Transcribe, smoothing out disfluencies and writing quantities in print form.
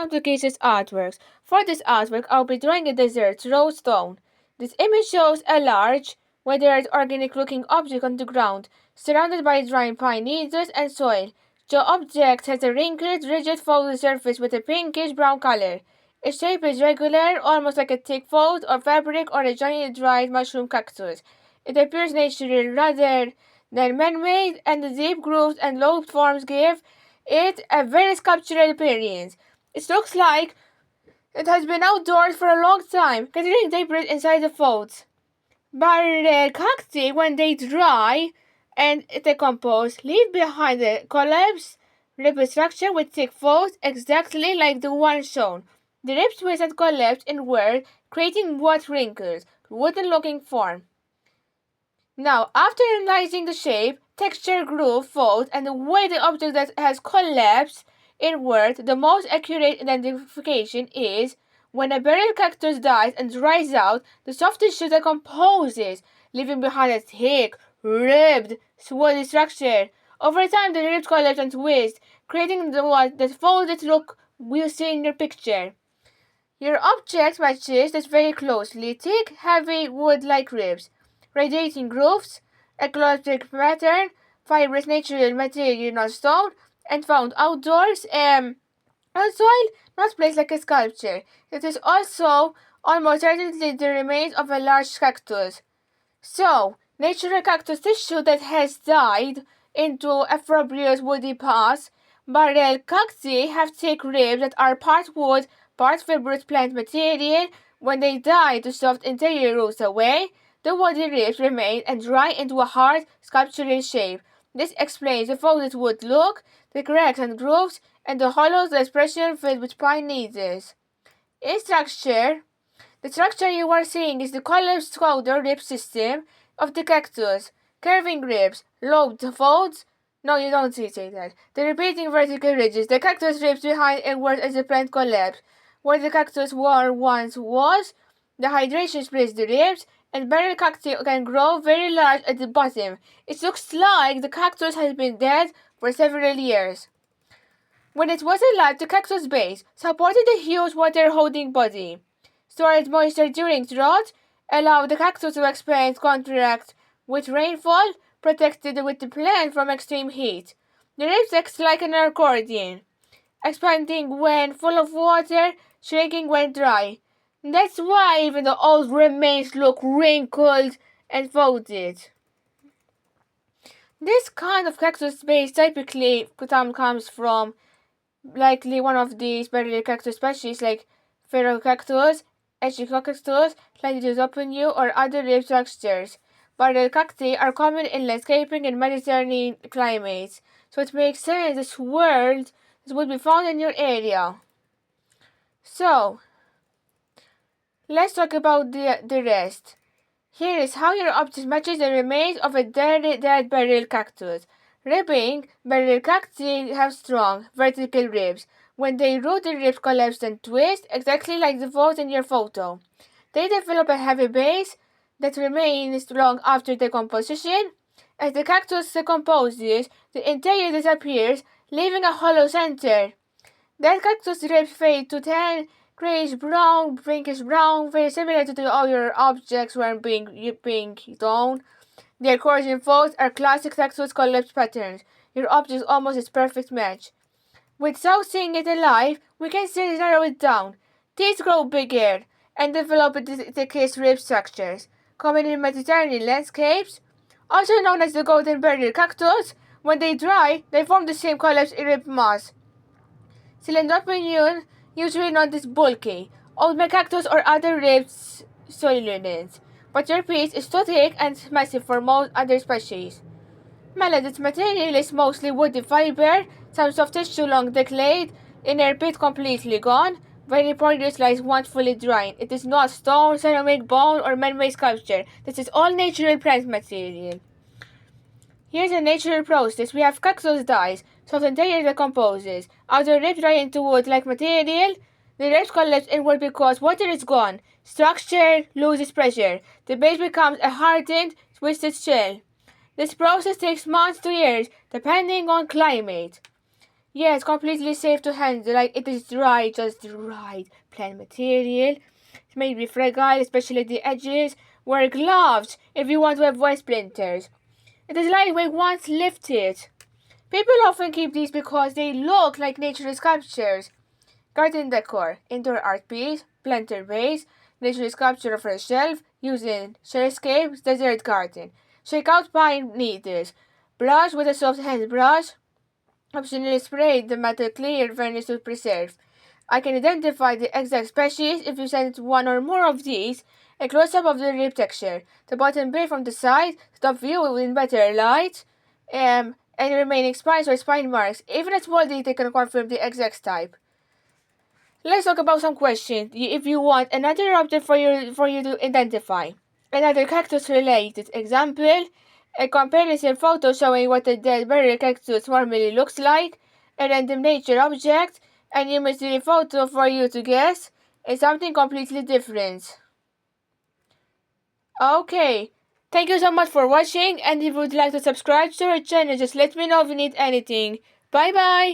Complicated artworks. For this artwork, I'll be drawing a desert rose stone. This image shows a large, weathered, organic-looking object on the ground, surrounded by drying pine needles and soil. The object has a wrinkled, rigid folded surface with a pinkish-brown color. Its shape is regular, almost like a thick fold of fabric or a giant dried mushroom cactus. It appears natural rather than man-made, and the deep grooves and lobed forms give it a very sculptural appearance. It looks like it has been outdoors for a long time, considering debris inside the folds. Barrel cacti, when they dry and decompose, leave behind a collapsed rib structure with thick folds exactly like the one shown. The ribs twist and collapse inward, creating what wrinkles, wooden-looking form. Now, after analyzing the shape, texture, groove, fold, and the way the object that has collapsed inward, the most accurate identification is when a barrel cactus dies and dries out, the soft tissue decomposes, leaving behind a thick, ribbed, swollen structure. Over time, the ribs collapse and twist, creating that folded look you see in your picture. Your object matches this very closely. Thick, heavy, wood-like ribs, radiating grooves, eclectic pattern, fibrous natural material, not stone, and found outdoors, on soil, not placed like a sculpture. It is also almost certainly the remains of a large cactus. So, natural cactus tissue that has died into a fibrous woody pus. Barrel cacti have thick ribs that are part wood, part fibrous plant material. When they die, the soft interior rolls away, the woody ribs remain and dry into a hard, sculptural shape. This explains the folded wood look, the cracks and grooves, and the hollows, the expression filled with pine needles. In structure, the structure you are seeing is the collapsed shoulder rib system of the cactus. Curving ribs, lobed folds. No, you don't see that. The repeating vertical ridges, the cactus ribs behind inward as the plant collapsed. Where the cactus once was, the hydration splits the ribs, and barrel cacti can grow very large at the bottom. It looks like the cactus has been dead for several years. When it was alive, the cactus base supported a huge water-holding body. Stored moisture during drought allowed the cactus to expand, contract with rainfall, protected with the plant from extreme heat. The ribs act like an accordion, expanding when full of water, shrinking when dry. That's why even the old remains look wrinkled and folded. This kind of cactus base typically comes from likely one of these barrel cactus species like Pherocactus, Echinococcus, Cladiozoponeu, or other rib structures. Barrel cacti are common in landscaping and Mediterranean climates, so it makes sense this would be found in your area. So, let's talk about the rest. Here is how your object matches the remains of a dead barrel cactus. Ribbing. Barrel cacti have strong, vertical ribs. When they root, the ribs collapse and twist, exactly like the folds in your photo. They develop a heavy base that remains long after decomposition. As the cactus decomposes, the interior disappears, leaving a hollow center. That cactus ribs fade to tan, grayish brown, pinkish brown, very similar to all your objects when being down. Their corrosion folds are classic cactus collapse patterns. Your object is almost its perfect match. Without seeing it alive, we can still narrow it down. Teeth grow bigger and develop thickest rib structures, common in Mediterranean landscapes, also known as the golden barrel cactus. When they dry, they form the same collapsed rib mass. Cylindropion, usually not this bulky, old cactus or other ribs solulins, but their piece is too thick and massive for most other species. Melad's material is mostly woody fiber, some soft tissue long decayed, inner pit completely gone, very porous like once fully dried. It is not stone, ceramic, bone, or man-made sculpture. This is all natural plant material. Here's a natural process. We have cactus dies, soft interior decomposes, outer ribs dry into wood-like material. The ribs collapse inward because water is gone. Structure loses pressure. The base becomes a hardened, twisted shell. This process takes months to years, depending on climate. Yeah, it's completely safe to handle, like it is dry, just the right plant material. It may be fragile, especially the edges. Wear gloves if you want to avoid splinters. It is lightweight once lifted. People often keep these because they look like nature sculptures. Garden decor, indoor art piece, planter vase, nature sculpture for a shelf, using shellscapes, desert garden. Shake out pine needles. Brush with a soft hand brush. Optionally spray the metal clear varnish to preserve. I can identify the exact species if you send one or more of these. A close-up of the rib texture. The bottom bit from the side, the top view in better light. Any remaining spines or spine marks. Even a small detail can confirm the exact type. Let's talk about some questions if you want another object for you to identify. Another cactus related example, a comparison photo showing what a dead berry cactus normally looks like, a random nature object, an imagery photo for you to guess, is something completely different. Okay, thank you so much for watching, and if you would like to subscribe to our channel, just let me know if you need anything. Bye bye!